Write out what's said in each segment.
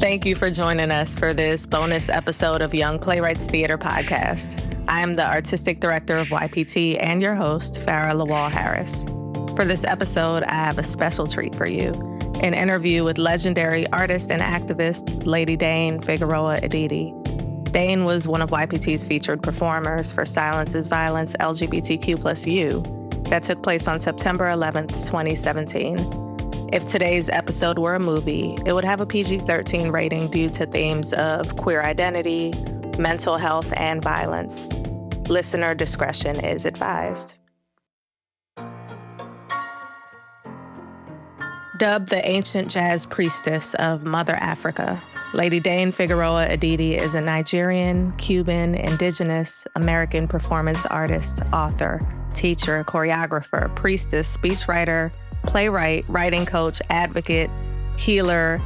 Thank you for joining us for this bonus episode of Young Playwrights Theater podcast. I am the artistic director of YPT and your host, Farah Lawal Harris. For this episode, I have a special treat for you, an interview with legendary artist and activist, Lady Dane Figueroa Aditi. Dane was one of YPT's featured performers for Silence is Violence LGBTQ+U that took place on September 11th, 2017. If today's episode were a movie, it would have a PG-13 rating due to themes of queer identity, mental health, and violence. Listener discretion is advised. Dubbed the ancient jazz priestess of Mother Africa, Lady Dane Figueroa Aditi is a Nigerian, Cuban, indigenous, American performance artist, author, teacher, choreographer, priestess, speechwriter, playwright, writing coach, advocate, healer,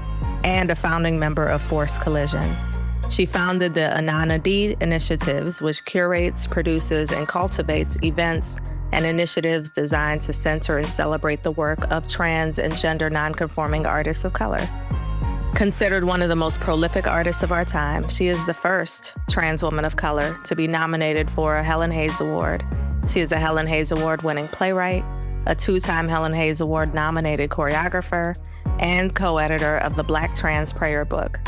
and a founding member of Force Collision. She founded the Anana D initiatives, which curates, produces, and cultivates events and initiatives designed to center and celebrate the work of trans and gender nonconforming artists of color. Considered one of the most prolific artists of our time, she is the first trans woman of color to be nominated for a Helen Hayes Award. She is a Helen Hayes Award-winning playwright, a two-time Helen Hayes Award-nominated choreographer, and co-editor of the Black Trans Prayer Book.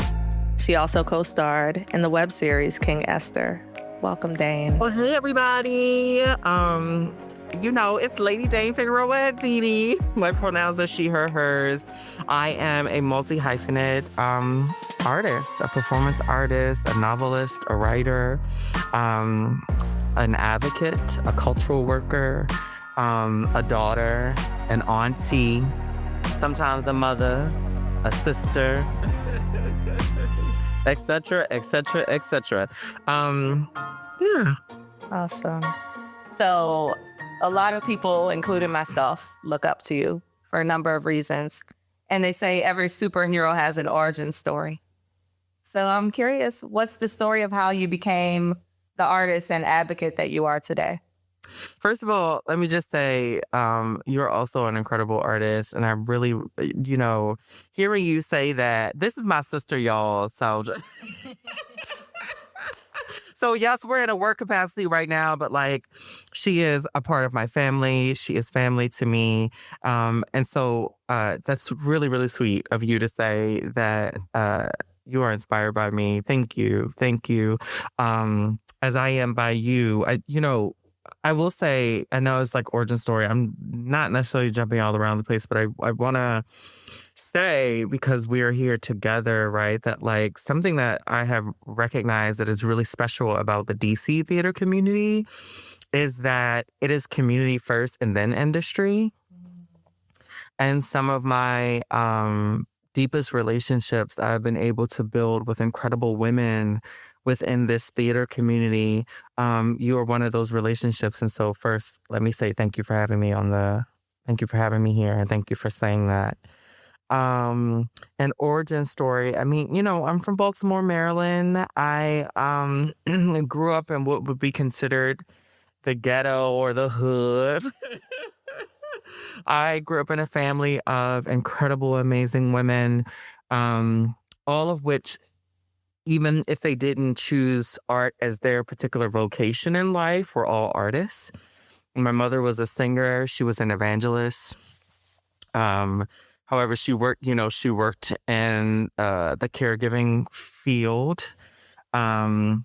She also co-starred in the web series King Esther. Welcome, Dane. Well, hey, everybody. It's Lady Dane Figueroa Aditi. My pronouns are she, her, hers. I am a multi-hyphenate artist, a performance artist, a novelist, a writer, an advocate, a cultural worker, a daughter, an auntie, sometimes a mother, a sister, etc., etc., etc. Yeah. Awesome. So a lot of people, including myself, look up to you for a number of reasons. And they say every superhero has an origin story. So I'm curious, what's the story of how you became the artist and advocate that you are today? First of all, let me just say, you're also an incredible artist. And I really, hearing you say that, this is my sister, y'all. So yes, we're in a work capacity right now, but she is a part of my family. She is family to me. And so that's really, really sweet of you to say that you are inspired by me. Thank you. Thank you. As I am by you. I will say, I know it's origin story. I'm not necessarily jumping all around the place, but I want to say, because we are here together, right, that something that I have recognized that is really special about the DC theater community is that it is community first and then industry. And some of my deepest relationships I've been able to build with incredible women within this theater community, you are one of those relationships. And so first, let me say thank you for having me thank you for having me here, and thank you for saying that. An origin story. I'm from Baltimore, Maryland. I grew up in what would be considered the ghetto or the hood. I grew up in a family of incredible, amazing women, all of which, even if they didn't choose art as their particular vocation in life, were all artists. My mother was a singer. She was an evangelist. However, she worked in the caregiving field. And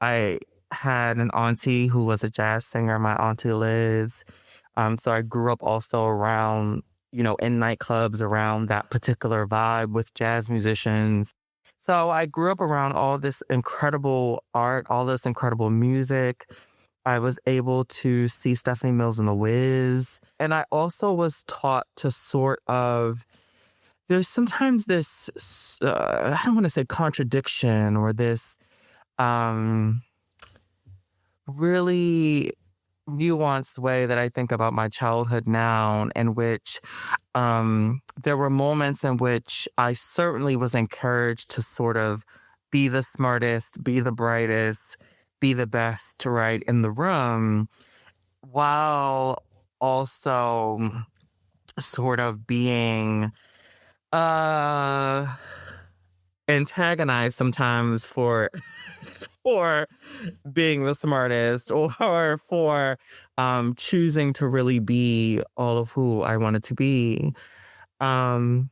I had an auntie who was a jazz singer, my Auntie Liz. So I grew up also around, in nightclubs around that particular vibe with jazz musicians. So I grew up around all this incredible art, all this incredible music. I was able to see Stephanie Mills and The Wiz. And I also was taught to there's sometimes this, I don't want to say contradiction, or this really nuanced way that I think about my childhood now, in which there were moments in which I certainly was encouraged to sort of be the smartest, be the brightest, be the best, right, in the room, while also sort of being antagonized sometimes for for being the smartest or for choosing to really be all of who I wanted to be. And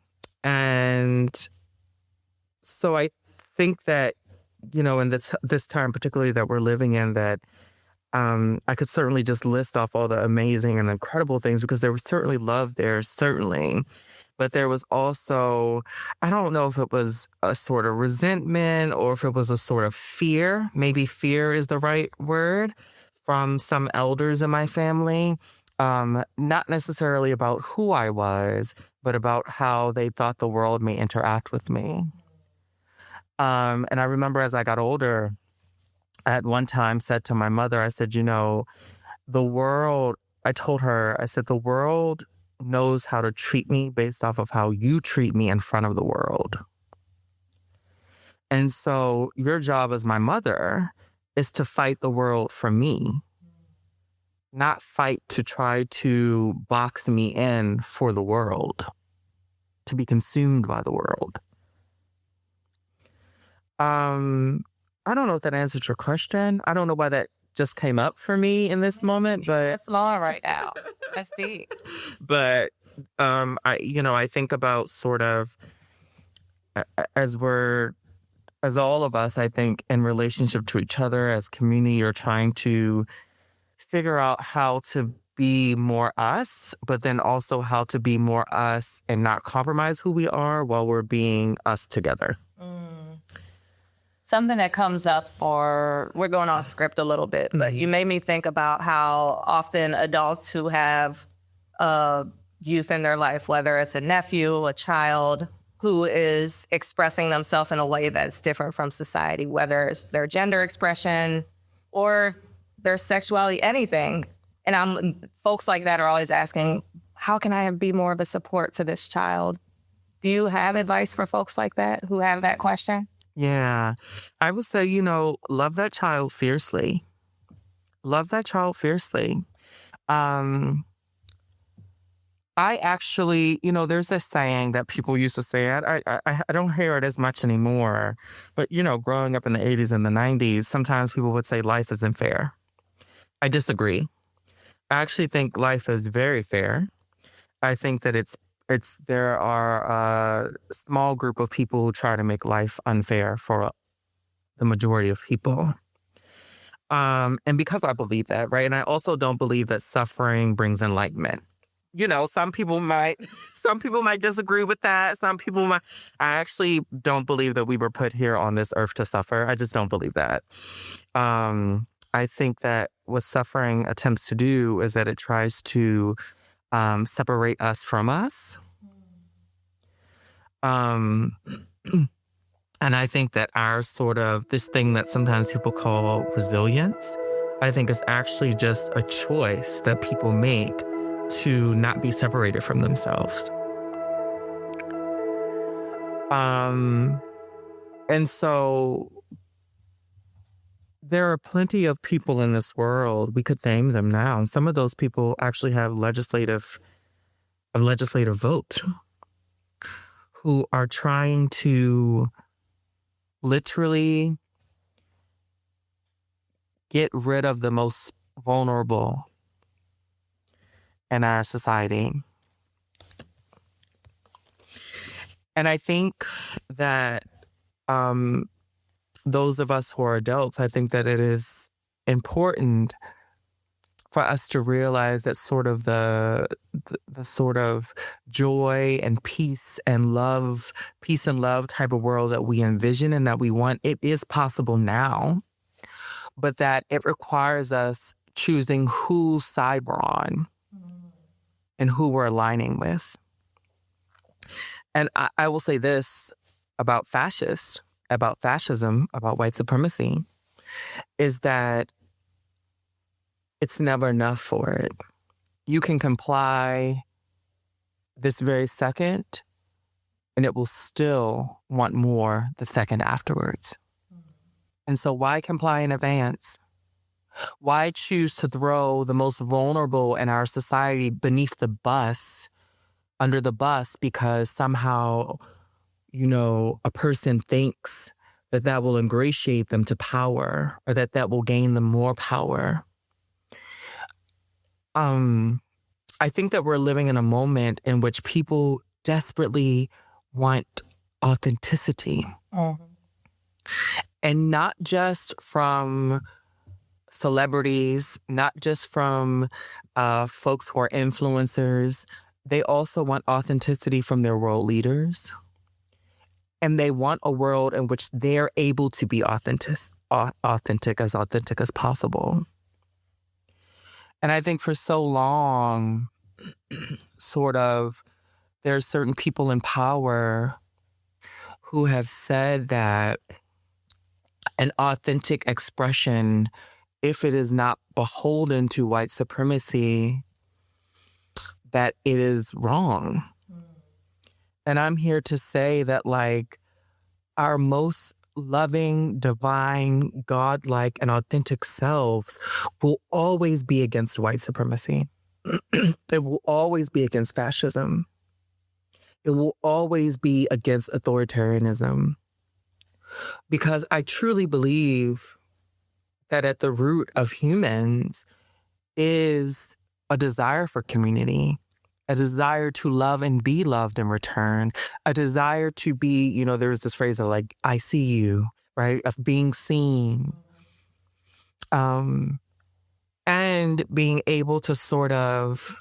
so I think that, in this time particularly that we're living in, that I could certainly just list off all the amazing and incredible things, because there was certainly love there, certainly. But there was also, I don't know if it was a sort of resentment or if it was a sort of fear. Maybe fear is the right word, from some elders in my family. Not necessarily about who I was, but about how they thought the world may interact with me. And I remember as I got older, I at one time said to my mother, I said, the world, I told her, I said, the world knows how to treat me based off of how you treat me in front of the world. And so your job as my mother is to fight the world for me, not fight to try to box me in for the world, to be consumed by the world. I don't know if that answered your question. I don't know why that just came up for me in this moment, but That's long right now. That's deep. But I think about sort of as all of us, I think, in relationship to each other as community, are trying to figure out how to be more us, but then also how to be more us and not compromise who we are while we're being us together. Something that comes up, we're going off script a little bit, but you made me think about how often adults who have youth in their life, whether it's a nephew, a child, who is expressing themselves in a way that's different from society, whether it's their gender expression or their sexuality, anything. And folks like that are always asking, how can I be more of a support to this child? Do you have advice for folks like that who have that question? Yeah, I would say, love that child fiercely. Love that child fiercely. I actually, there's this saying that people used to say, I don't hear it as much anymore, but, growing up in the 80s and the 90s, sometimes people would say life isn't fair. I disagree. I actually think life is very fair. I think that there are a small group of people who try to make life unfair for the majority of people. And because I believe that, right? And I also don't believe that suffering brings enlightenment. Some people might disagree with that. Some people might. I actually don't believe that we were put here on this earth to suffer. I just don't believe that. I think that what suffering attempts to do is that it tries to separate us from us. And I think that our sort of this thing that sometimes people call resilience, I think is actually just a choice that people make to not be separated from themselves. And so there are plenty of people in this world, we could name them now, and some of those people actually have a legislative vote, who are trying to literally get rid of the most vulnerable in our society. And I think that those of us who are adults, I think that it is important for us to realize that sort of the sort of joy and peace and love type of world that we envision and that we want, it is possible now, but that it requires us choosing whose side we're on and who we're aligning with. And I will say this about fascism, about white supremacy, is that it's never enough for it. You can comply this very second, and it will still want more the second afterwards. And so why comply in advance? Why choose to throw the most vulnerable in our society under the bus, because somehow a person thinks that will ingratiate them to power, or that will gain them more power. I think that we're living in a moment in which people desperately want authenticity. Mm-hmm. And not just from celebrities, not just from folks who are influencers. They also want authenticity from their world leaders. And they want a world in which they're able to be authentic as possible. And I think for so long, sort of, there are certain people in power who have said that an authentic expression, if it is not beholden to white supremacy, that it is wrong. And I'm here to say that, like, our most loving, divine, godlike, and authentic selves will always be against white supremacy. It will always be against fascism. It will always be against authoritarianism. Because I truly believe that at the root of humans is a desire for community, a desire to love and be loved in return, a desire to be, there's this phrase of like, I see you, right? Of being seen. And being able to sort of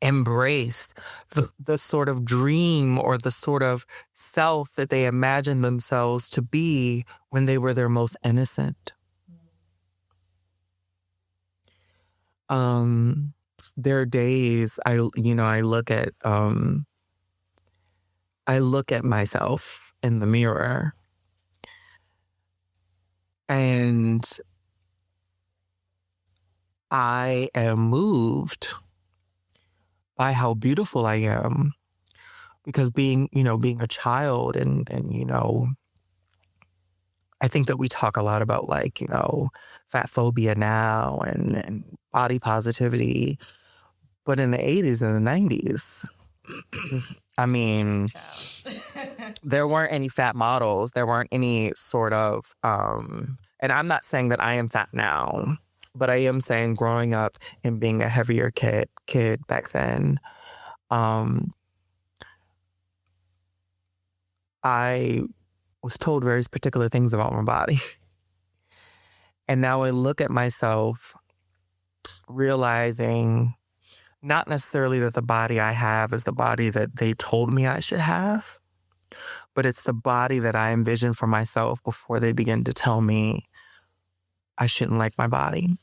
embrace the sort of dream or the sort of self that they imagined themselves to be when they were their most innocent. There are days I look at myself in the mirror, and I am moved by how beautiful I am, because being a child and I think that we talk a lot about like, fat phobia now and body positivity, but in the 80s and the 90s, I mean, there weren't any fat models. There weren't any sort of, and I'm not saying that I am fat now, but I am saying growing up and being a heavier kid back then, I was told very particular things about my body. And now I look at myself realizing not necessarily that the body I have is the body that they told me I should have, but it's the body that I envisioned for myself before they begin to tell me I shouldn't like my body.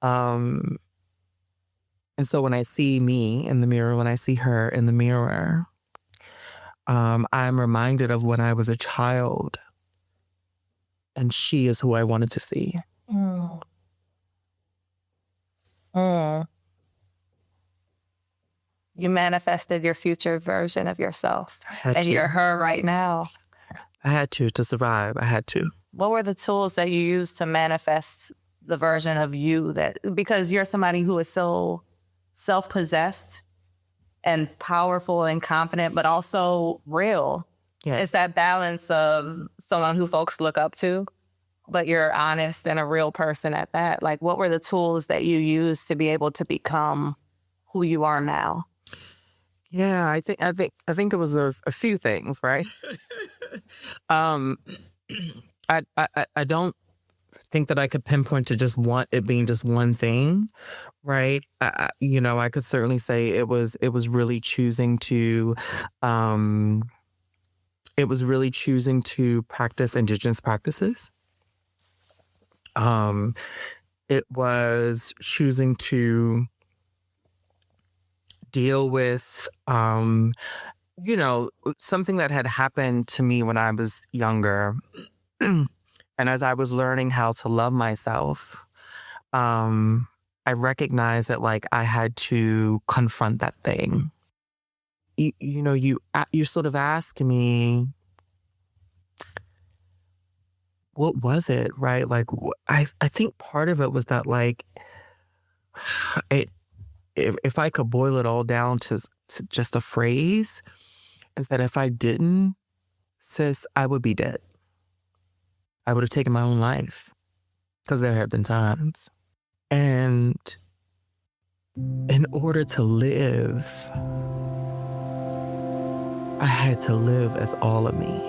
And so when I see me in the mirror, when I see her in the mirror, I'm reminded of when I was a child, and she is who I wanted to see. Mm. Mm. You manifested your future version of yourself, and you're her right now. I had to survive. I had to. What were the tools that you used to manifest the version of you because you're somebody who is so self-possessed and powerful and confident, but also real. Yes. It's that balance of someone who folks look up to, but you're honest and a real person at that. Like, what were the tools that you used to be able to become who you are now? Yeah, I think it was a few things, right? I don't think that I could pinpoint to just it being just one thing, right? I could certainly say it was really choosing to practice indigenous practices. It was choosing to deal with something that had happened to me when I was younger. And as I was learning how to love myself, I recognized that like I had to confront that thing. You sort of ask me, what was it, right? Like I think part of it was that like if I could boil it all down to just a phrase, is that if I didn't, sis, I would be dead. I would have taken my own life, because there have been times. And in order to live, I had to live as all of me.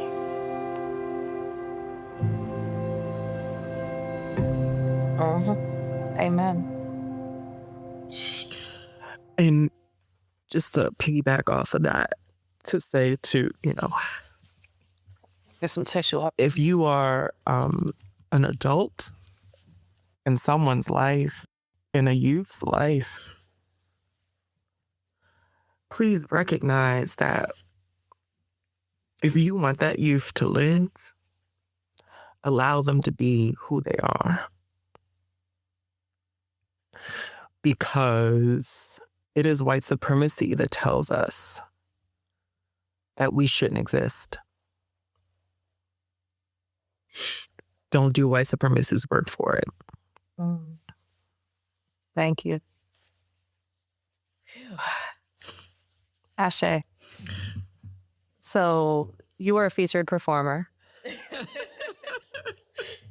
Amen. And just to piggyback off of that, to say to, Get some tissue up. if you are an adult in someone's life, in a youth's life, please recognize that if you want that youth to live, allow them to be who they are. Because it is white supremacy that tells us that we shouldn't exist. Don't do white supremacists' work for it. Thank you. Ashe. So you were a featured performer.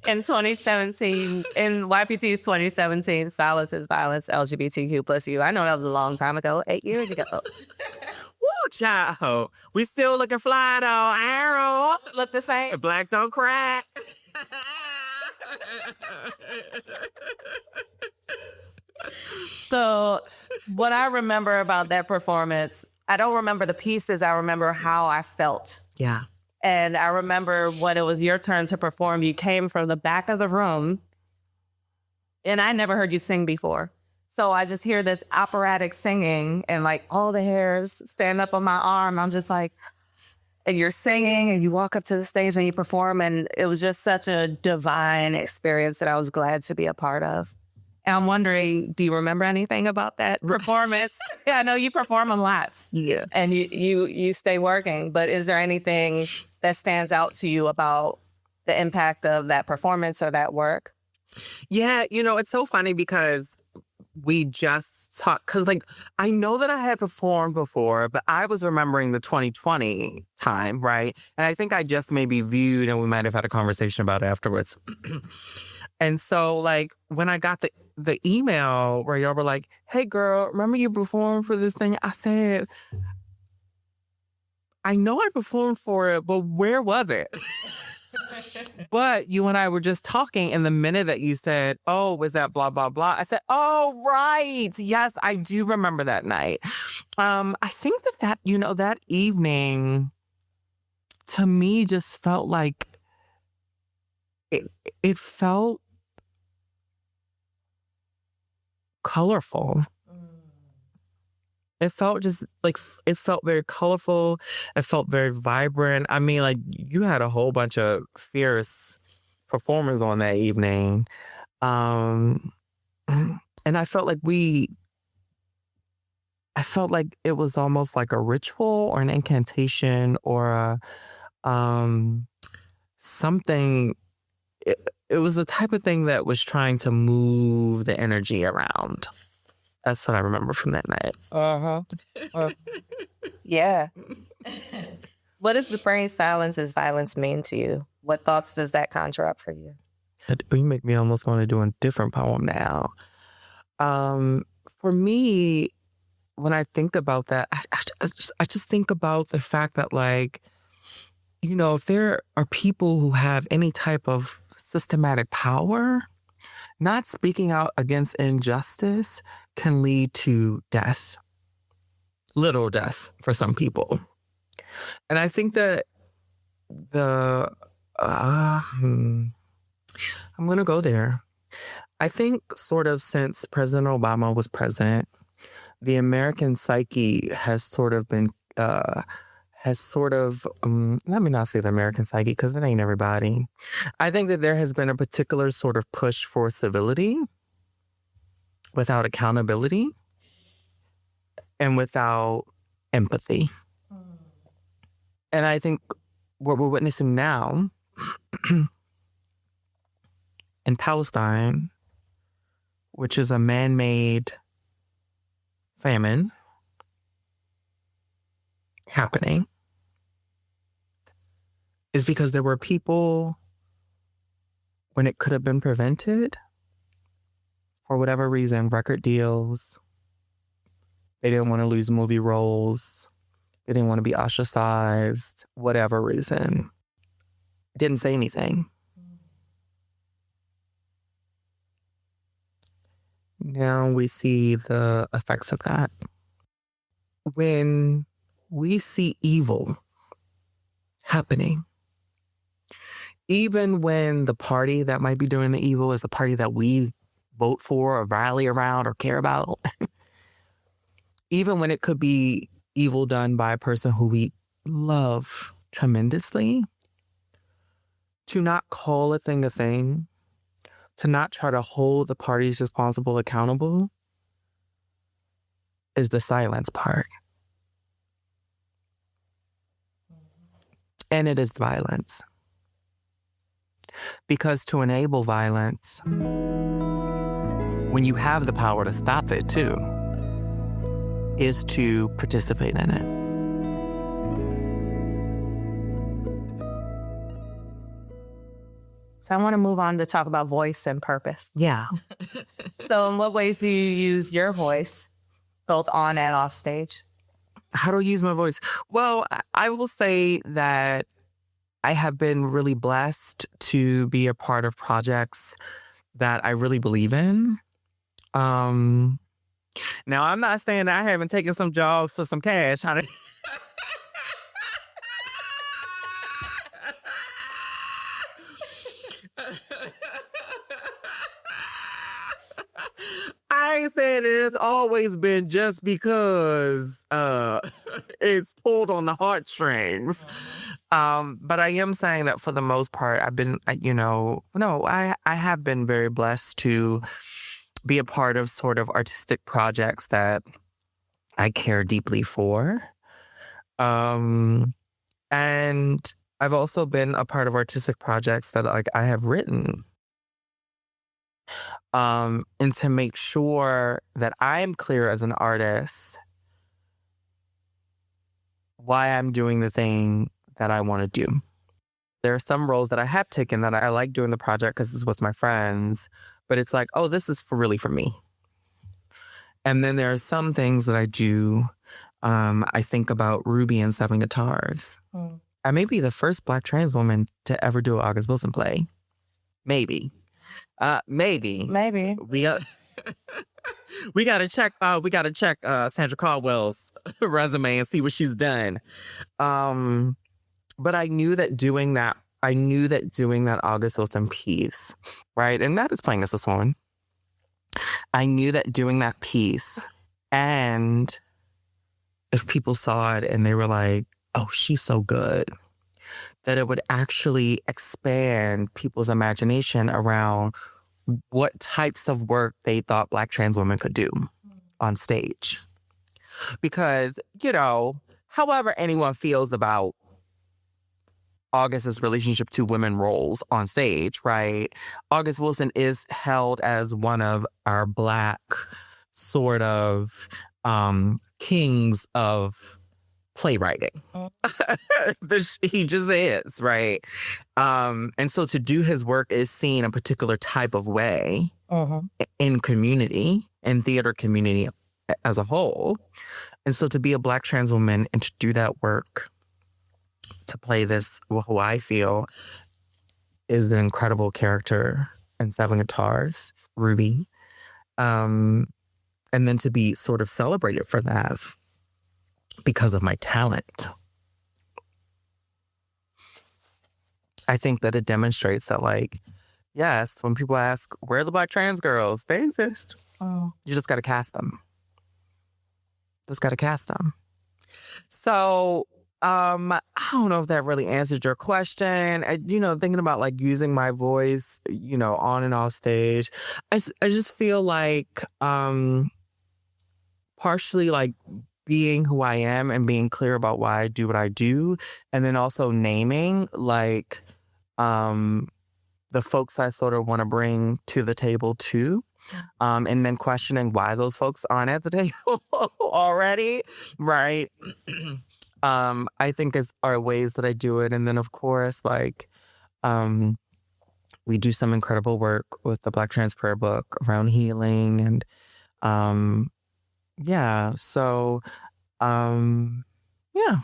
In 2017, in YPT's 2017 Silence is Violence LGBTQ plus you. I know that was a long time ago, 8 years ago. Woo, child. We still looking fly though. Arrow. Look the same. Black don't crack. So what I remember about that performance, I don't remember the pieces. I remember how I felt. Yeah. And I remember when it was your turn to perform, you came from the back of the room, and I never heard you sing before. So I just hear this operatic singing, and like all the hairs stand up on my arm. I'm just like, and you're singing, and you walk up to the stage and you perform, and it was just such a divine experience that I was glad to be a part of. And I'm wondering, do you remember anything about that performance? Yeah, I know you perform a lot. Yeah. And you stay working, but is there anything that stands out to you about the impact of that performance or that work? Yeah, it's so funny because we just talked, because I know that I had performed before, but I was remembering the 2020 time, right? And I think I just maybe viewed, and we might have had a conversation about it afterwards. And so when I got the email where y'all were like, hey girl, remember you performed for this thing? I said, I know I performed for it, but where was it? But you and I were just talking, and the minute that you said, oh, was that blah, blah, blah, I said, oh, right. Yes, I do remember that night. I think that that evening to me just felt like it felt colorful. It felt just it felt very colorful. It felt very vibrant. I mean, you had a whole bunch of fierce performers on that evening. And I felt like it was almost like a ritual or an incantation or something. It was the type of thing that was trying to move the energy around. That's what I remember from that night. Yeah. What does the phrase silence is violence mean to you? What thoughts does that conjure up for you? You make me almost want to do a different poem now. For me, when I think about that, I just think about the fact that if there are people who have any type of systematic power, not speaking out against injustice can lead to death, literal death for some people. And I think that I'm going to go there. I think sort of since President Obama was president, the American psyche has sort of been, let me not say the American psyche because it ain't everybody. I think that there has been a particular sort of push for civility without accountability and without empathy. And I think what we're witnessing now in Palestine, which is a man-made famine happening is because there were people, when it could have been prevented, for whatever reason, record deals, they didn't want to lose movie roles, they didn't want to be ostracized, whatever reason, didn't say anything. Now we see the effects of that. When we see evil happening, even when the party that might be doing the evil is the party that we vote for or rally around or care about, even when it could be evil done by a person who we love tremendously, to not call a thing, to not try to hold the parties responsible accountable, is the silence part. And it is violence. Because to enable violence, when you have the power to stop it too, is to participate in it. So I want to move on to talk about voice and purpose. Yeah. So in what ways do you use your voice, both on and off stage? How do I use my voice? Well, I will say that I have been really blessed to be a part of projects that I really believe in. Now, I'm not saying that I haven't taken some jobs for some cash, honey. I ain't saying it's always been just because it's pulled on the heartstrings. But I am saying that for the most part, I've been, I have been very blessed to be a part of sort of artistic projects that I care deeply for. And I've also been a part of artistic projects that I have written. And to make sure that I am clear as an artist why I'm doing the thing that I want to do. There are some roles that I have taken that I like doing the project because it's with my friends, but it's like, oh, this is really for me. And then there are some things that I do. I think about Ruby and Seven Guitars. I may be the first Black trans woman to ever do an August Wilson play. Maybe. Maybe. We gotta check Sandra Caldwell's resume and see what she's done. But I knew that doing that August Wilson piece, right? And that is playing as this woman. I knew that doing that piece, and if people saw it and they were like, oh, she's so good, that it would actually expand people's imagination around what types of work they thought Black trans women could do on stage. Because, however anyone feels about August's relationship to women roles on stage, right? August Wilson is held as one of our Black sort of kings of playwriting. He just is, right? And so to do his work is seen a particular type of way in community, in theater community as a whole. And so to be a Black trans woman and to do that work, to play this, who I feel is an incredible character in Seven Guitars, Ruby, and then to be sort of celebrated for that because of my talent. I think that it demonstrates that, yes, when people ask, where are the Black trans girls? They exist. You just got to cast them. So, I don't know if that really answered your question. Thinking about using my voice, on and off stage, I just feel like partially being who I am and being clear about why I do what I do, and then also naming the folks I sort of want to bring to the table too. And then questioning why those folks aren't at the table already, right? I think are ways that I do it. And then, of course, like, we do some incredible work with the Black Trans Prayer Book around healing. And yeah, so yeah.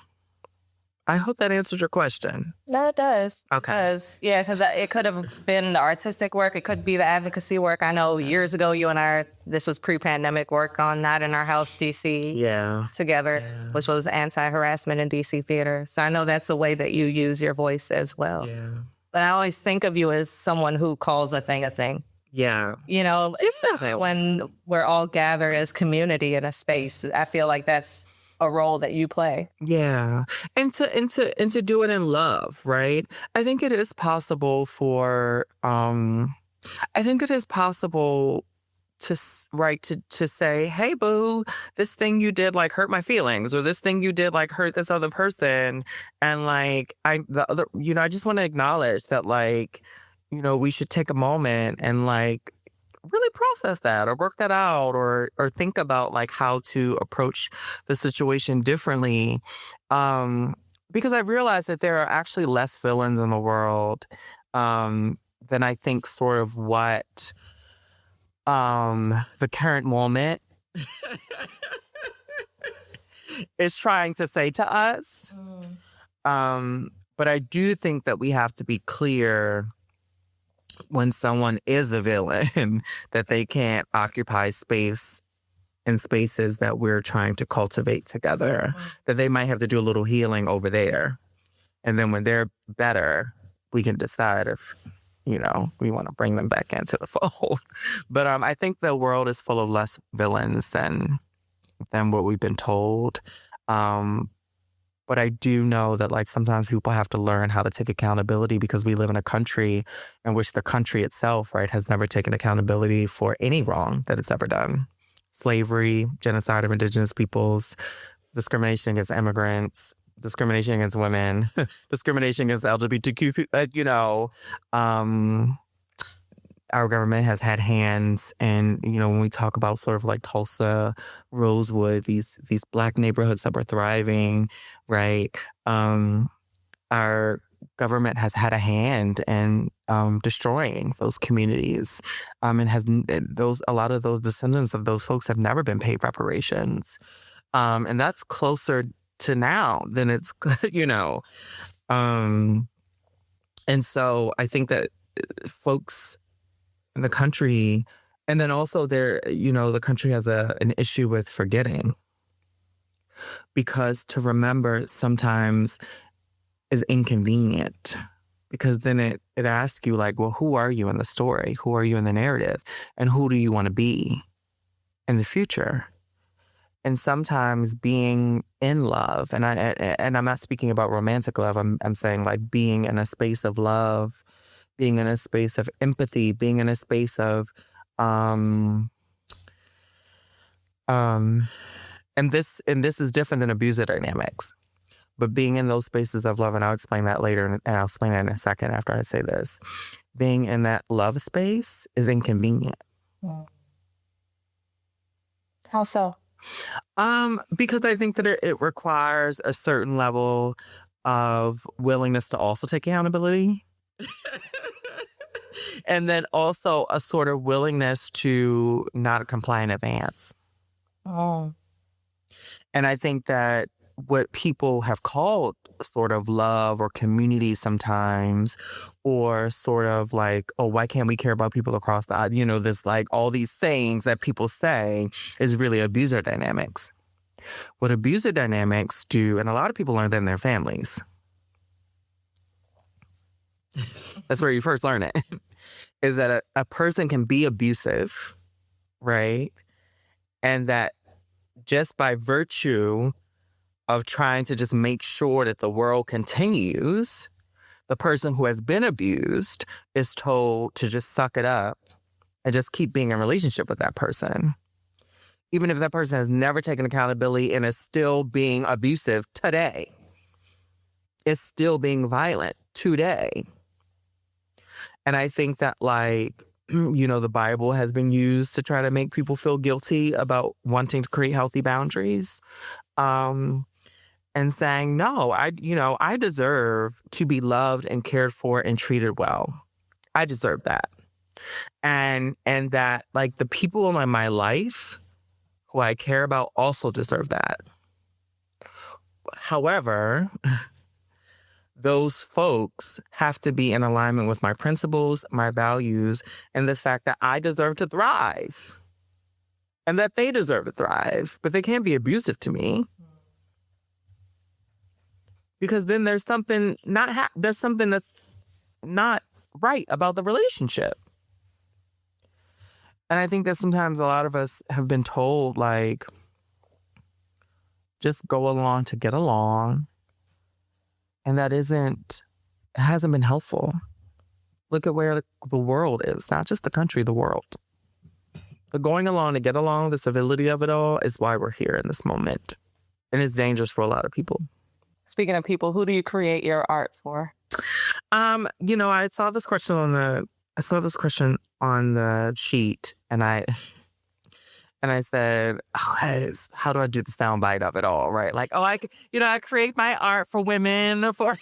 I hope that answers your question. No, it does. Okay. Because it could have been the artistic work. It could be the advocacy work. I know years ago, you and I, this was pre-pandemic work on Not in Our House, DC together, which was anti-harassment in DC theater. So I know that's the way that you use your voice as well. Yeah. But I always think of you as someone who calls a thing a thing. Yeah. You know, especially when we're all gathered as community in a space. I feel like that's a role that you play. Yeah. And to do it in love, right? I think it is possible to say, hey, boo, this thing you did like hurt my feelings, or this thing you did like hurt this other person. And like, I just want to acknowledge that, like, we should take a moment and like really process that or work that out or think about like how to approach the situation differently. Because I realize that there are actually less villains in the world than I think sort of what the current moment is trying to say to us. But I do think that we have to be clear when someone is a villain that they can't occupy space in spaces that we're trying to cultivate together, that they might have to do a little healing over there. And then when they're better, we can decide if, we want to bring them back into the fold. But I think the world is full of less villains than what we've been told. But I do know that, like, sometimes people have to learn how to take accountability because we live in a country in which the country itself, right, has never taken accountability for any wrong that it's ever done. Slavery, genocide of indigenous peoples, discrimination against immigrants, discrimination against women, discrimination against LGBTQ, our government has had hands. And, when we talk about sort of like Tulsa, Rosewood, these Black neighborhoods that were thriving, right? Our government has had a hand in destroying those communities. And a lot of those descendants of those folks have never been paid reparations. And that's closer to now than it's, And so I think that folks in the country, and then also the country has an issue with forgetting, because to remember sometimes is inconvenient, because then it asks you like, well, who are you in the story? Who are you in the narrative? And who do you want to be in the future? And sometimes being in love, and I'm not speaking about romantic love, I'm saying like being in a space of love, being in a space of empathy, being in a space of, and this is different than abuser dynamics, but being in those spaces of love, and I'll explain that later, and I'll explain that in a second after I say this. Being in that love space is inconvenient. How so? Because I think that it requires a certain level of willingness to also take accountability. And then also a sort of willingness to not comply in advance. Oh. And I think that what people have called sort of love or community sometimes, or sort of like, oh, why can't we care about people across the, this like all these sayings that people say, is really abuser dynamics. What abuser dynamics do, and a lot of people learn that in their families. That's where you first learn it, is that a person can be abusive, right? And that just by virtue of trying to just make sure that the world continues, the person who has been abused is told to just suck it up and just keep being in relationship with that person. Even if that person has never taken accountability and is still being abusive today, is still being violent today. And I think that, like, the Bible has been used to try to make people feel guilty about wanting to create healthy boundaries. And saying, no, I deserve to be loved and cared for and treated well. I deserve that. And that, like, the people in my life who I care about also deserve that. However, those folks have to be in alignment with my principles, my values, and the fact that I deserve to thrive and that they deserve to thrive, but they can't be abusive to me. Because then there's something there's something that's not right about the relationship. And I think that sometimes a lot of us have been told, like, just go along to get along. And that it hasn't been helpful. Look at where the world is, not just the country, the world. But going along to get along, the civility of it all is why we're here in this moment. And it's dangerous for a lot of people. Speaking of people, who do you create your art for? I saw this question on the sheet, and I said, okay, how do I do the soundbite of it all, right? Like, I create my art for women, for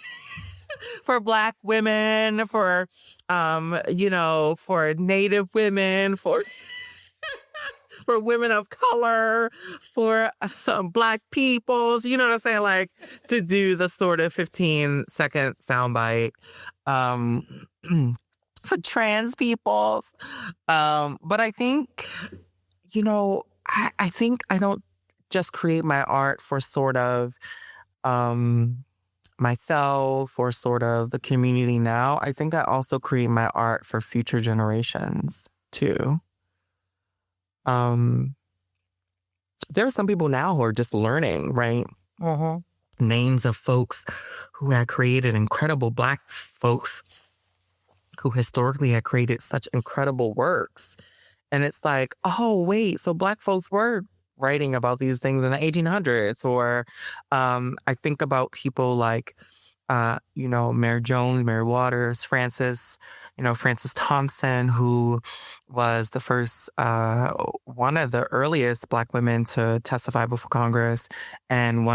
for Black women, for for Native women, for women of color, for some Black peoples, you know what I'm saying? Like, to do the sort of 15-second soundbite for trans peoples. But I think, I think I don't just create my art for sort of myself or sort of the community now. I think I also create my art for future generations too. There are some people now who are just learning, right? Mm-hmm. Names of folks who had created incredible Black folks who historically had created such incredible works. And it's like, oh, wait, so Black folks were writing about these things in the 1800s. Or I think about people like, Mary Jones, Mary Waters, Frances Thompson, who was the first, one of the earliest Black women to testify before Congress, and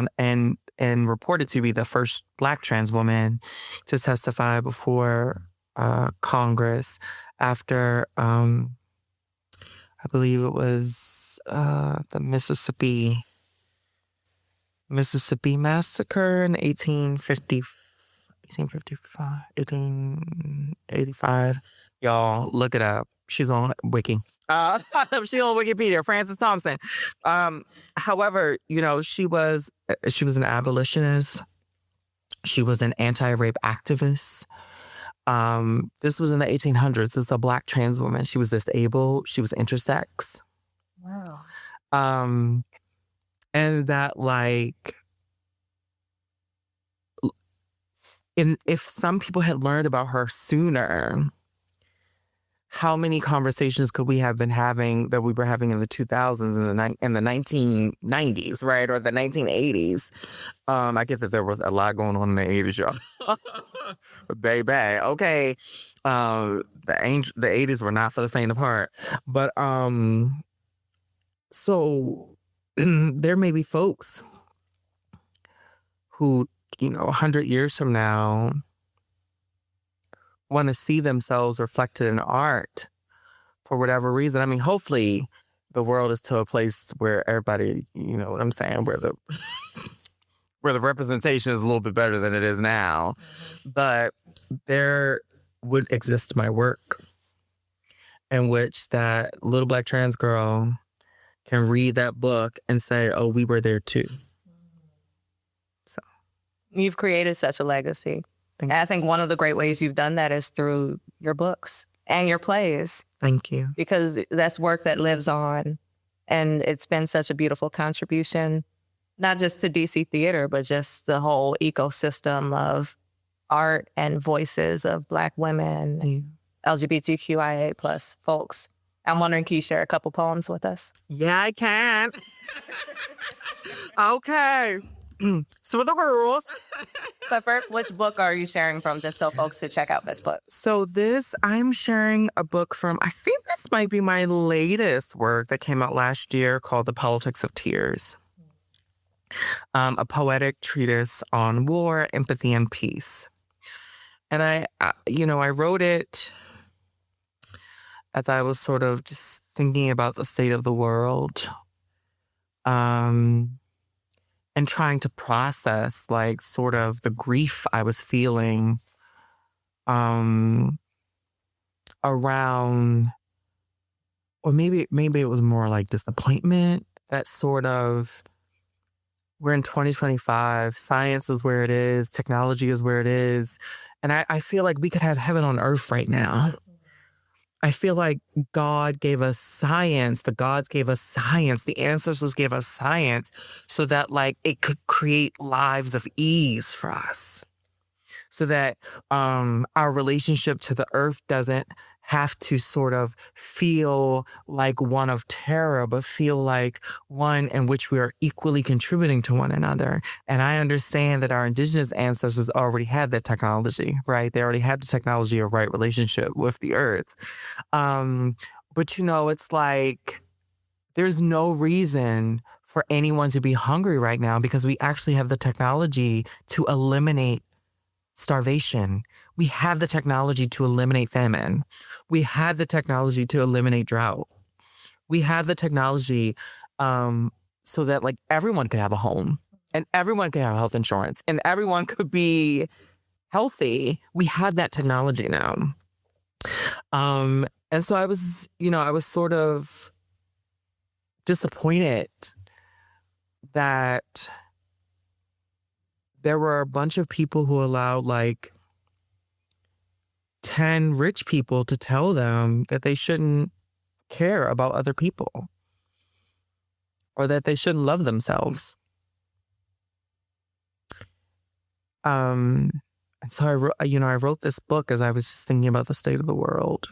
reported to be the first Black trans woman to testify before Congress after, I believe it was the Mississippi massacre in 1885. Y'all, look it up. She's on Wiki. She's on Wikipedia, Frances Thompson. However, she was an abolitionist. She was an anti-rape activist. This was in the 1800s. This is a Black trans woman. She was disabled. She was intersex. Wow. And that, like, if some people had learned about her sooner, how many conversations could we have been having that we were having in the 2000s and the 1990s, right? Or the 1980s. I get that there was a lot going on in the 80s, y'all. Baby, okay. The 80s were not for the faint of heart. But so there may be folks who, 100 years from now want to see themselves reflected in art for whatever reason. I mean, hopefully the world is to a place where everybody, you know what I'm saying, where the representation is a little bit better than it is now. But there would exist my work in which that little Black trans girl can read that book and say, oh, we were there too. So you've created such a legacy. And I think one of the great ways you've done that is through your books and your plays. Thank you. Because that's work that lives on. And it's been such a beautiful contribution, not just to DC theater, but just the whole ecosystem of art and voices of Black women, LGBTQIA plus folks. I'm wondering, can you share a couple poems with us? Yeah, I can. Okay. So are the rules. So first, which book are you sharing from, just so folks to check out this book? So I'm sharing a book from, I think this might be my latest work that came out last year, called The Politics of Tears. A poetic treatise on war, empathy, and peace. And I wrote it as I was sort of just thinking about the state of the world, and trying to process like sort of the grief I was feeling around, or maybe it was more like disappointment, that sort of, we're in 2025, science is where it is, technology is where it is, and I feel like we could have heaven on earth right now. I feel like God gave us science, the gods gave us science, the ancestors gave us science so that like it could create lives of ease for us. So that our relationship to the earth doesn't have to sort of feel like one of terror, but feel like one in which we are equally contributing to one another. And I understand that our indigenous ancestors already had that technology, right? They already had the technology of right relationship with the earth. But it's like, there's no reason for anyone to be hungry right now, because we actually have the technology to eliminate starvation. We have the technology to eliminate famine. We have the technology to eliminate drought. We have the technology so that like everyone could have a home, and everyone could have health insurance, and everyone could be healthy. We have that technology now. And so I was sort of disappointed that there were a bunch of people who allowed like 10 rich people to tell them that they shouldn't care about other people, or that they shouldn't love themselves. And so I wrote this book as I was just thinking about the state of the world.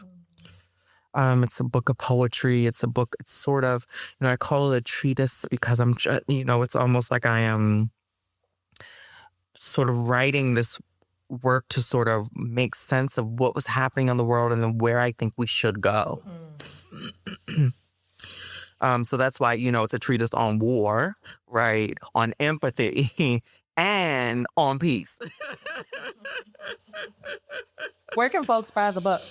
It's a book of poetry. It's sort of, I call it a treatise because it's almost like I am sort of writing this work to sort of make sense of what was happening in the world and then where I think we should go. So that's why, it's a treatise on war, right? On empathy and on peace. Where can folks buy the book?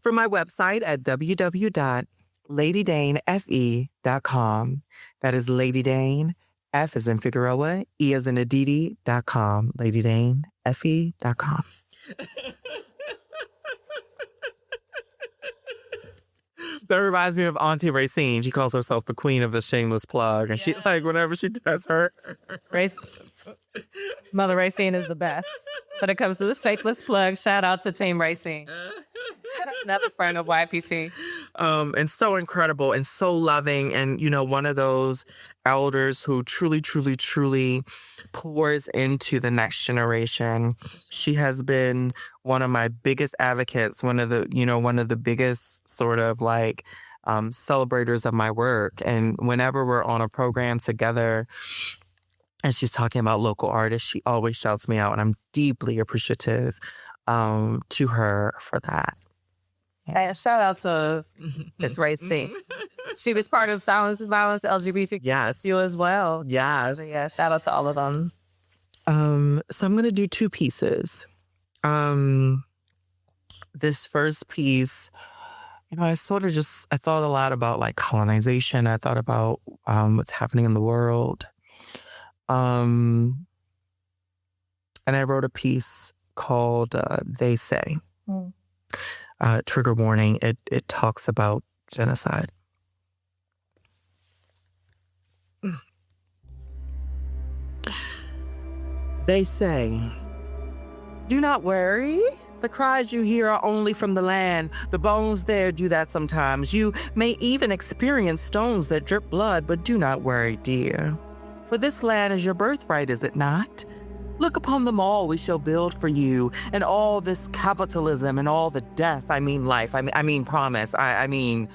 From my website at www.ladydanefe.com. That is Lady Dane, F as in Figueroa, E as in Aditi.com. LadyDaneFE.com. That reminds me of Auntie Racine. She calls herself the queen of the shameless plug. And she, like, whenever she does her... Mother Racine is the best. When it comes to the shameless plug, shout out to Team Racine. Another friend of YPT. And so incredible and so loving. And, one of those elders who truly, truly, truly pours into the next generation. She has been one of my biggest advocates, one of the biggest sort of like celebrators of my work. And whenever we're on a program together and she's talking about local artists, she always shouts me out. And I'm deeply appreciative to her for that. And shout out to Miss Racine. She was part of Silence is Violence, LGBTQ as well. Yes. So yeah, shout out to all of them. So I'm going to do two pieces. This first piece, I thought a lot about like colonization. I thought about what's happening in the world. And I wrote a piece called They Say. Trigger warning, it talks about genocide. They say, do not worry. The cries you hear are only from the land. The bones there do that sometimes. You may even experience stones that drip blood, but do not worry, dear. For this land is your birthright, is it not? Look upon them all we shall build for you, and all this capitalism and all the death, I mean life, I mean promise, I mean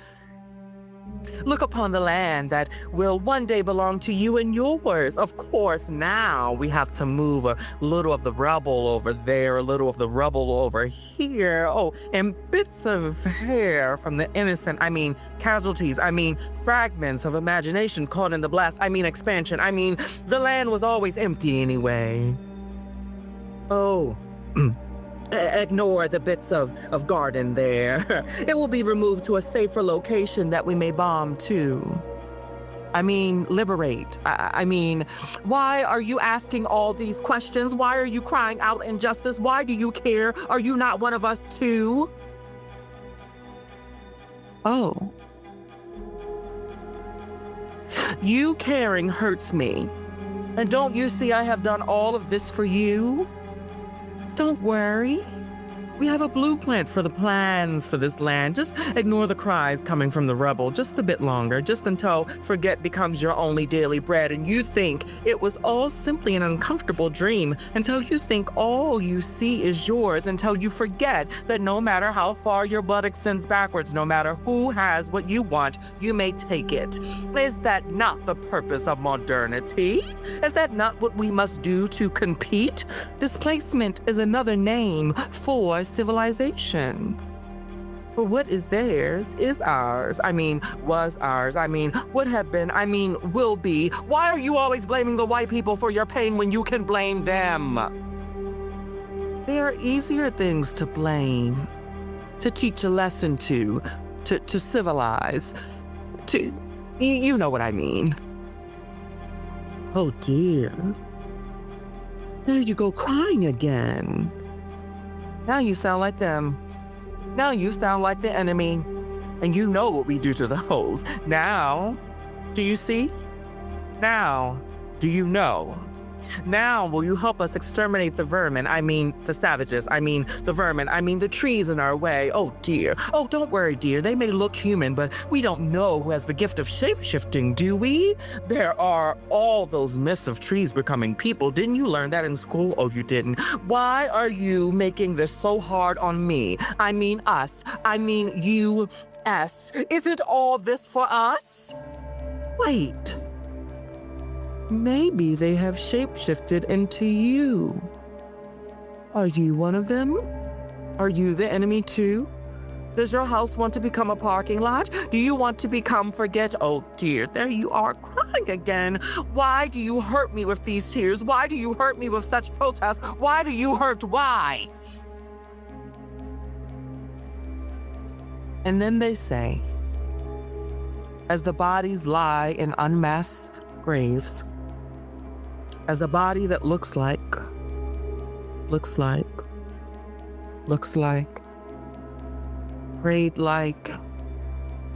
Look upon the land that will one day belong to you and yours. Of course, now we have to move a little of the rubble over there, a little of the rubble over here. Oh, and bits of hair from the innocent. I mean, casualties. I mean, fragments of imagination caught in the blast. I mean, expansion. I mean, the land was always empty anyway. Oh. Ignore the bits of garden there. It will be removed to a safer location that we may bomb to. I mean, liberate. I mean, why are you asking all these questions? Why are you crying out injustice? Why do you care? Are you not one of us too? Oh. You caring hurts me. And don't you see I have done all of this for you? Don't worry. We have a blueprint for the plans for this land. Just ignore the cries coming from the rubble just a bit longer, just until forget becomes your only daily bread and you think it was all simply an uncomfortable dream, until you think all you see is yours, until you forget that no matter how far your butt extends backwards, no matter who has what you want, you may take it. Is that not the purpose of modernity? Is that not what we must do to compete? Displacement is another name for civilization. For what is theirs is ours. I mean, was ours. I mean, would have been. I mean, will be. Why are you always blaming the white people for your pain when you can blame them? There are easier things to blame, to teach a lesson to civilize, you know what I mean. Oh dear. There you go crying again. Now you sound like them. Now you sound like the enemy. And you know what we do to those. Now, do you see? Now, do you know? Now, will you help us exterminate the vermin? I mean, the savages. I mean, the vermin. I mean, the trees in our way. Oh, dear. Oh, don't worry, dear. They may look human, but we don't know who has the gift of shape-shifting, do we? There are all those myths of trees becoming people. Didn't you learn that in school? Oh, you didn't. Why are you making this so hard on me? I mean, us. I mean, you, us. Isn't all this for us? Wait. Maybe they have shapeshifted into you. Are you one of them? Are you the enemy too? Does your house want to become a parking lot? Do you want to become forget? Oh dear, there you are crying again. Why do you hurt me with these tears? Why do you hurt me with such protest? Why do you hurt? Why? And then they say, as the bodies lie in unmasked graves, as a body that looks like, prayed like,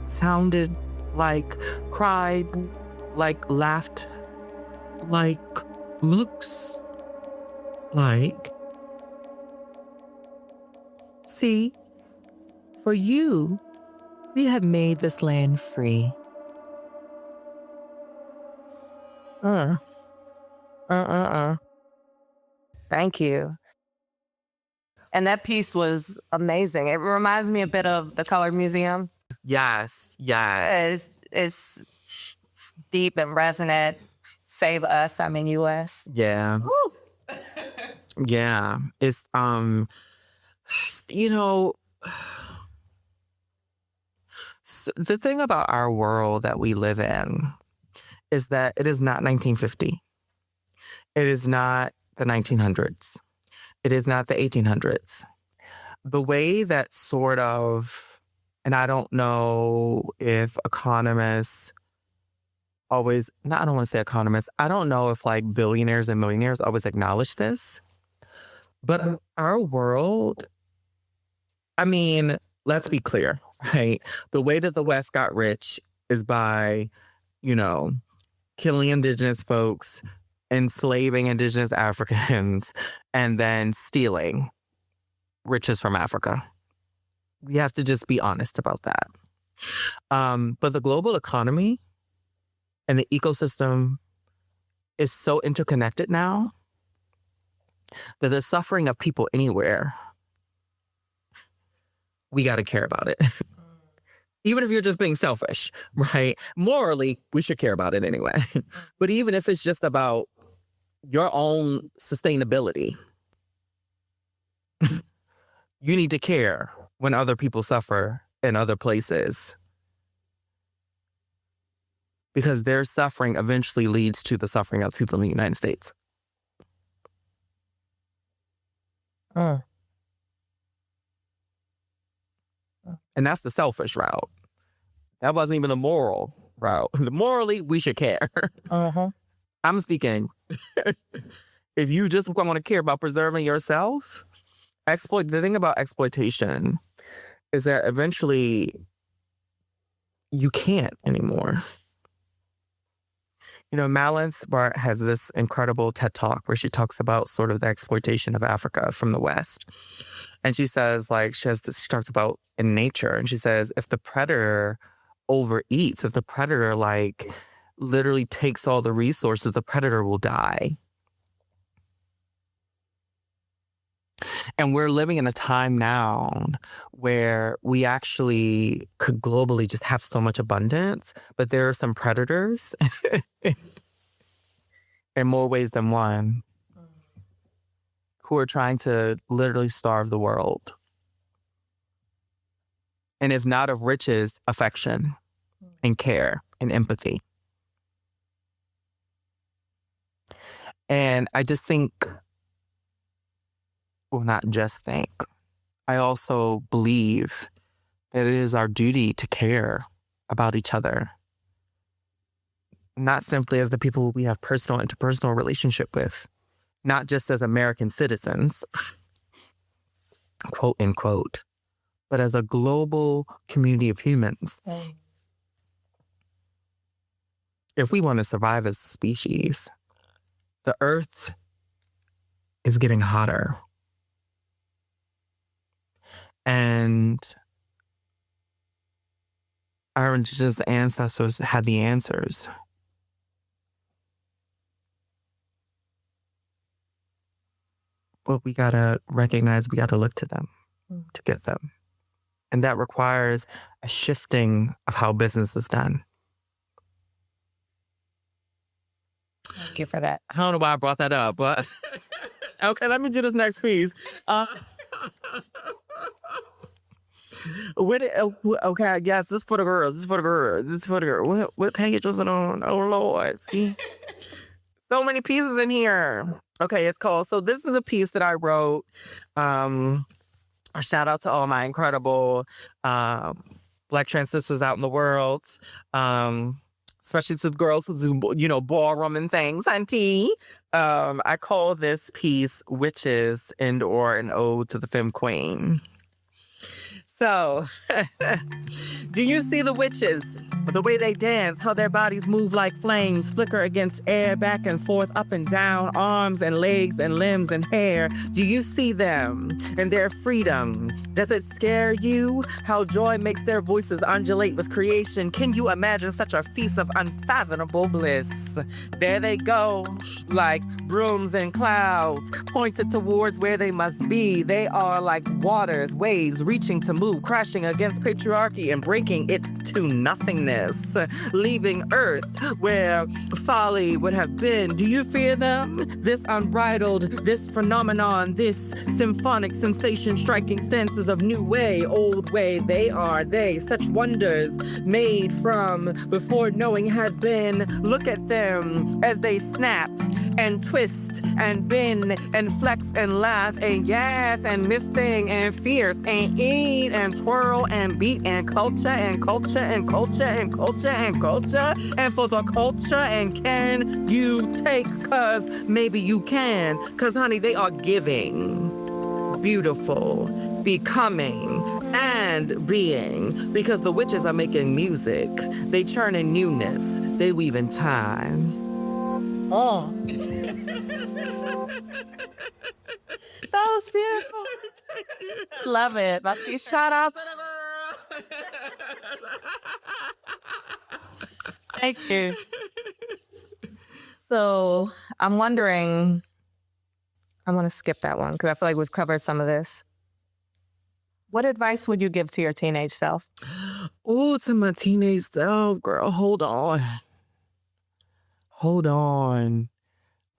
sounded like, cried like, laughed like, looks like. See, for you, we have made this land free. Thank you. And that piece was amazing. It reminds me a bit of the Colored Museum. Yes. It's deep and resonant. Save us, I'm in US. Yeah. Yeah. It's, you know, the thing about our world that we live in is that it is not 1950. It is not the 1900s. It is not the 1800s. The way that sort of, and I don't know if economists always, I don't want to say economists, I don't know if like billionaires and millionaires always acknowledge this, but our world, I mean, let's be clear, right? The way that the West got rich is by, you know, killing indigenous folks, enslaving indigenous Africans, and then stealing riches from Africa. We have to just be honest about that. But the global economy and the ecosystem is so interconnected now that the suffering of people anywhere, we got to care about it. Even if you're just being selfish, right? Morally, we should care about it anyway. But even if it's just about your own sustainability, you need to care when other people suffer in other places. Because their suffering eventually leads to the suffering of people in the United States. And that's the selfish route. That wasn't even the moral route. Morally, we should care. I'm speaking. If you just want to care about preserving yourself, the thing about exploitation is that eventually you can't anymore. You know, Malin Bart has this incredible TED Talk where she talks about sort of the exploitation of Africa from the West. And she says, like, she talks about in nature, and she says, if the predator overeats, if the predator, like, literally takes all the resources, the predator will die. And we're living in a time now where we actually could globally just have so much abundance, but there are some predators in more ways than one who are trying to literally starve the world. And if not of riches, affection and care and empathy. And I just think, well, not just think, I also believe that it is our duty to care about each other. Not simply as the people we have personal, interpersonal relationship with, not just as American citizens, quote unquote, but as a global community of humans. If we want to survive as a species, the earth is getting hotter. And our indigenous ancestors had the answers. But we gotta recognize, we gotta look to them to get them. And that requires a shifting of how business is done. Thank you for that. I don't know why I brought that up, but okay, let me do this next piece. Okay, yes, this is for the girls. This is for the girls. This is for the girls. What page was it on? Oh, Lord. See? So many pieces in here. Okay, it's called, so this is a piece that I wrote. A shout out to all my incredible Black trans sisters out in the world. Especially to the girls who do, you know, ballroom and things, auntie. I call this piece Witches and/or an Ode to the Femme Queen. So, do you see the witches? The way they dance, how their bodies move like flames, flicker against air, back and forth, up and down, arms and legs and limbs and hair. Do you see them and their freedom? Does it scare you? How joy makes their voices undulate with creation. Can you imagine such a feast of unfathomable bliss? There they go, like brooms and clouds, pointed towards where they must be. They are like waters, waves, reaching to move, crashing against patriarchy and breaking it to nothingness, leaving earth where folly would have been. Do you fear them? This unbridled, this phenomenon, this symphonic sensation striking stances of new way, old way, they are they, such wonders made from before knowing had been. Look at them as they snap and twist and bend and flex and laugh and yes and miss thing and fierce and eat and twirl and beat and culture and culture and culture and culture and culture and for the culture. And can you take? Cause maybe you can, cause honey, they are giving, beautiful, becoming, and being, because the witches are making music. They churn in newness, they weave in time. Oh. That was beautiful. Love it. Shout out to the girl. Thank you. So I'm wondering, I'm going to skip that one because I feel like we've covered some of this. What advice would you give to your teenage self? Oh, to my teenage self, girl, hold on. Hold on.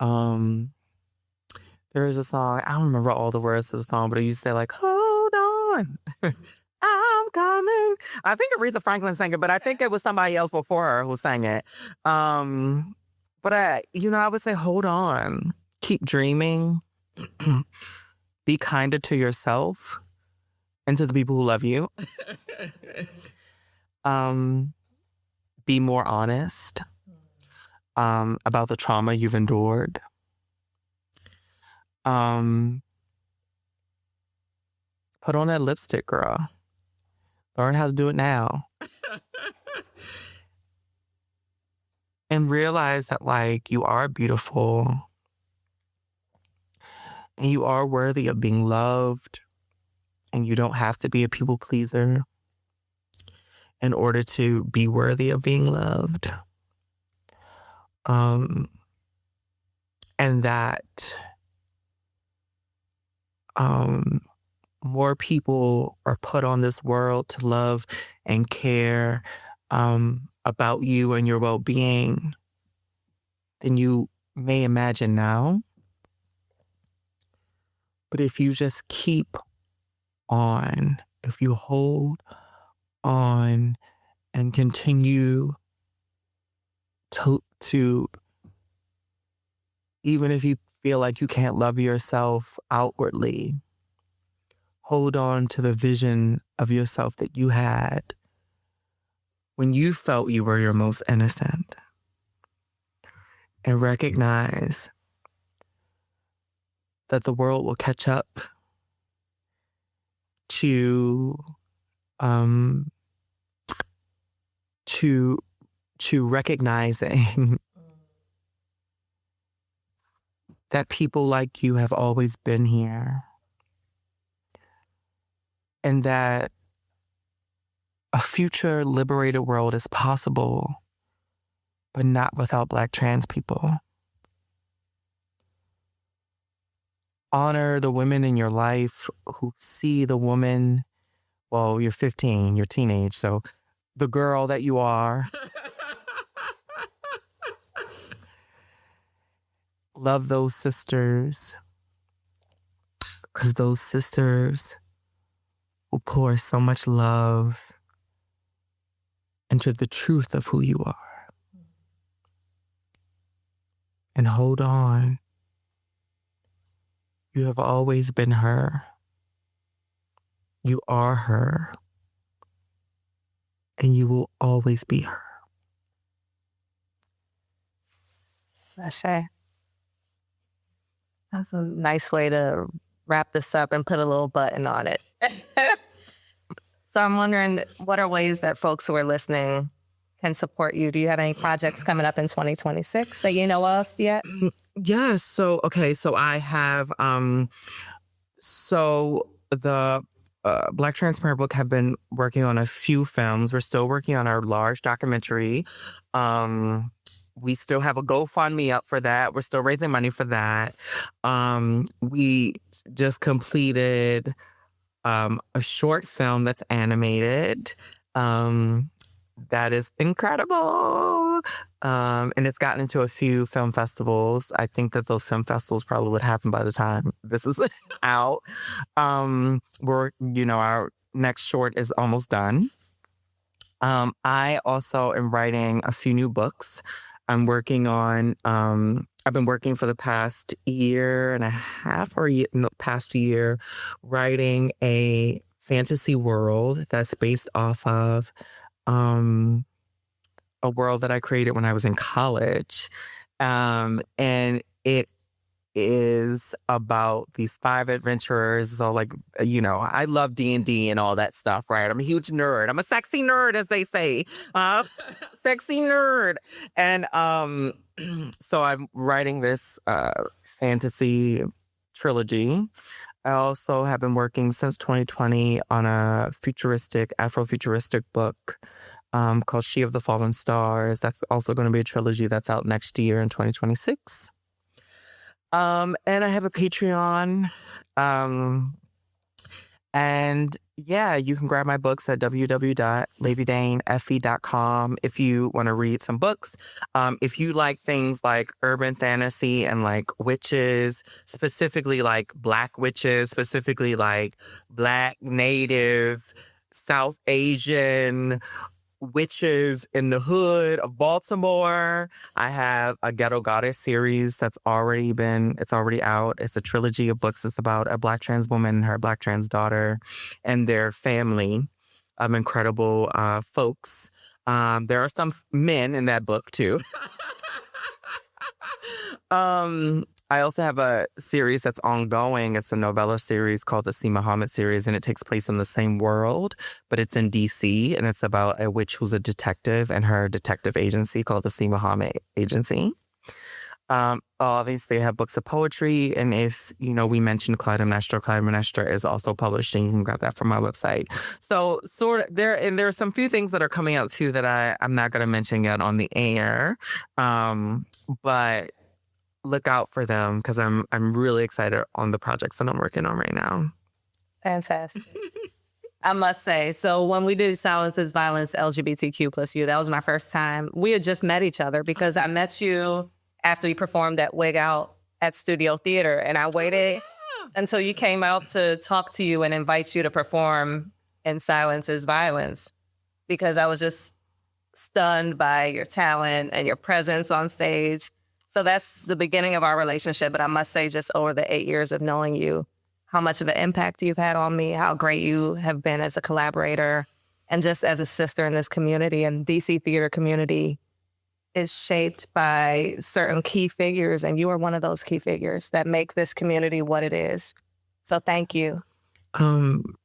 There is a song, I don't remember all the words to the song, but it used to say like, hold on. I'm coming. I think Aretha Franklin sang it, but I think it was somebody else before her who sang it. But I would say, hold on. Keep dreaming. Be kinder to yourself and to the people who love you. Be more honest about the trauma you've endured. Put on that lipstick, girl. Learn how to do it now. And realize that, like, you are beautiful. And you are worthy of being loved. And you don't have to be a people pleaser in order to be worthy of being loved. And that more people are put on this world to love and care about you and your well-being than you may imagine now. But if you just keep on, if you hold on and continue to even if you feel like you can't love yourself outwardly, hold on to the vision of yourself that you had when you felt you were your most innocent, and recognize that the world will catch up to recognizing that people like you have always been here, and that a future liberated world is possible, but not without Black trans people. Honor the women in your life who see the woman. Well, you're 15, you're teenage, so the girl that you are. Love those sisters, because those sisters will pour so much love into the truth of who you are. And hold on. You have always been her. You are her. And you will always be her. Ashe. That's a nice way to wrap this up and put a little button on it. So I'm wondering, what are ways that folks who are listening can support you? Do you have any projects coming up in 2026 that you know of yet? Yes. So I have, the Black Transparent Book have been working on a few films. We're still working on our large documentary. We still have a GoFundMe up for that. We're still raising money for that. We just completed a short film that's animated. That is incredible. And it's gotten into a few film festivals. I think that those film festivals probably would happen by the time this is out. Our next short is almost done. I also am writing a few new books. I'm working on, I've been working for the past year and a half past year, writing a fantasy world that's based off of a world that I created when I was in college. And it is about these 5 adventurers. So I love D&D and all that stuff, right? I'm a huge nerd. I'm a sexy nerd, as they say. Sexy nerd. And so I'm writing this fantasy trilogy. I also have been working since 2020 on a Afrofuturistic book called She of the Fallen Stars. That's also going to be a trilogy that's out next year in 2026. And I have a Patreon. And, yeah, you can grab my books at www.ladydanefe.com if you want to read some books. If you like things like urban fantasy and like witches, specifically like Black witches, specifically like Black, Native, South Asian witches in the hood of Baltimore. I have a Ghetto Goddess series it's already out. It's a trilogy of books. It's about a Black trans woman and her Black trans daughter and their family of incredible folks. There are some men in that book too. I also have a series that's ongoing. It's a novella series called the C. Muhammad series, and it takes place in the same world, but it's in D.C., and it's about a witch who's a detective and her detective agency called the C. Muhammad Agency. Obviously, I have books of poetry, and if, we mentioned Clytemnestra is also published, and you can grab that from my website. So there are some few things that are coming out, too, that I'm not going to mention yet on the air, but look out for them because I'm really excited on the projects that I'm working on right now. Fantastic. I must say, so when we did Silence is Violence LGBTQ plus you, that was my first time. We had just met each other because I met you after you performed at Wig Out at Studio Theater, and I waited until you came out to talk to you and invite you to perform in Silence is Violence because I was just stunned by your talent and your presence on stage. So that's the beginning of our relationship. But I must say, just over the 8 years of knowing you, how much of an impact you've had on me, how great you have been as a collaborator and just as a sister in this community. And DC theater community is shaped by certain key figures. And you are one of those key figures that make this community what it is. So thank you.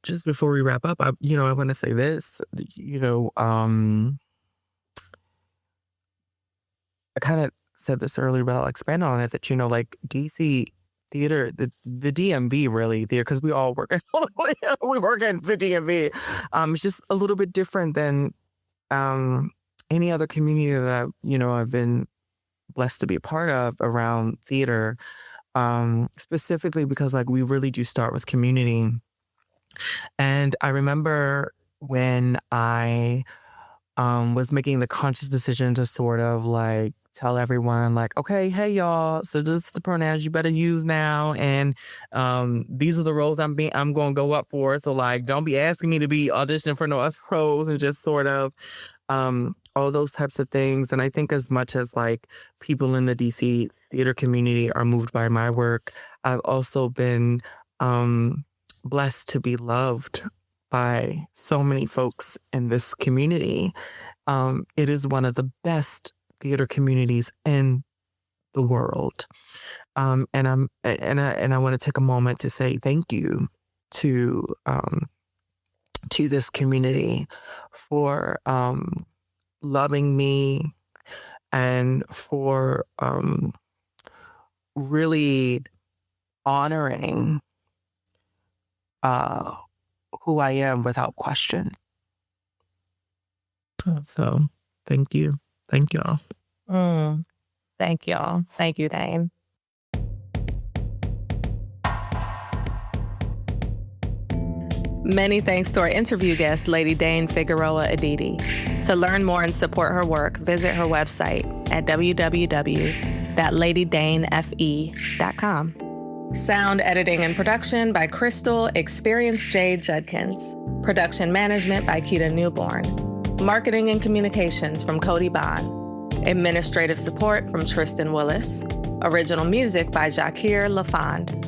Just before we wrap up, I want to say this, I kind of said this earlier, but I'll expand on it, that, DC theater, the DMV really there, because we all work in we work in the DMV. It's just a little bit different than any other community that I've been blessed to be a part of around theater. Specifically because we really do start with community. And I remember when I was making the conscious decision to sort of tell everyone okay, hey y'all, so this is the pronouns you better use now, and these are the roles I'm going to go up for. So don't be asking me to be auditioning for no other roles, and just sort of all those types of things. And I think as much as people in the DC theater community are moved by my work, I've also been blessed to be loved by so many folks in this community. It is one of the best theater communities in the world. And I want to take a moment to say thank you to this community for loving me and for really honoring who I am without question. So thank you. Thank y'all. Thank y'all. Thank you, Dane. Many thanks to our interview guest, Lady Dane Figueroa Aditi. To learn more and support her work, visit her website at www.ladydanefe.com. Sound editing and production by Xperience J, Judkins. Production management by Keta Newborn. Marketing and communications from Cody, Bahn. Administrative support from Tristan, Willis. Original music by Jacquire LaFond.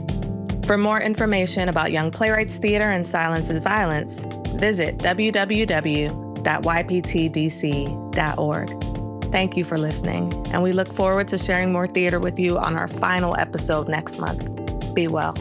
For more information about Young Playwrights Theater and Silence is Violence, visit www.yptdc.org. Thank you for listening, and we look forward to sharing more theater with you on our final episode next month. Be well.